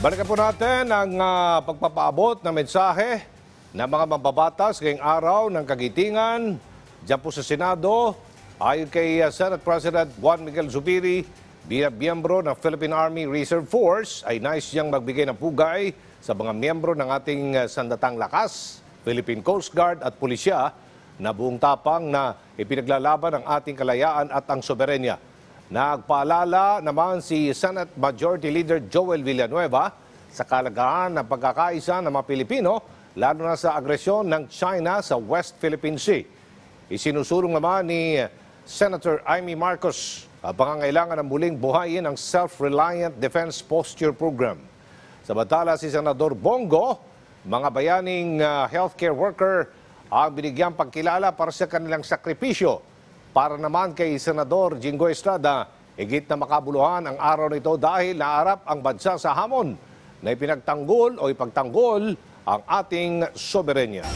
Balikan po natin ang pagpapaabot ng mensahe ng mga mambabatas ngayong araw ng kagitingan diyan po sa Senado. Ayon kay Senate President Juan Miguel Zubiri, bilang miyembro ng Philippine Army Reserve Force, ay nais niyang magbigay ng pugay sa mga miyembro ng ating sandatang lakas, Philippine Coast Guard at pulisya na buong tapang na ipinaglalaban ang ating kalayaan at ang soberenya. Nagpaalala naman si Senate Majority Leader Joel Villanueva sa kalagahan ng pagkakaisa ng mga Pilipino lalo na sa agresyon ng China sa West Philippine Sea. Isinusulong naman ni Senator Amy Marcos ang pangangailangan ng muling buhayin ang Self-Reliant Defense Posture Program. Samantala si Senador Bongo, mga bayaning healthcare worker ang binigyang pagkilala para sa kanilang sakripisyo. Para naman kay Senador Jingo Estrada, higit na makabuluhan ang araw nito dahil naarap ang bansa sa hamon na ipagtanggol ang ating soberenya.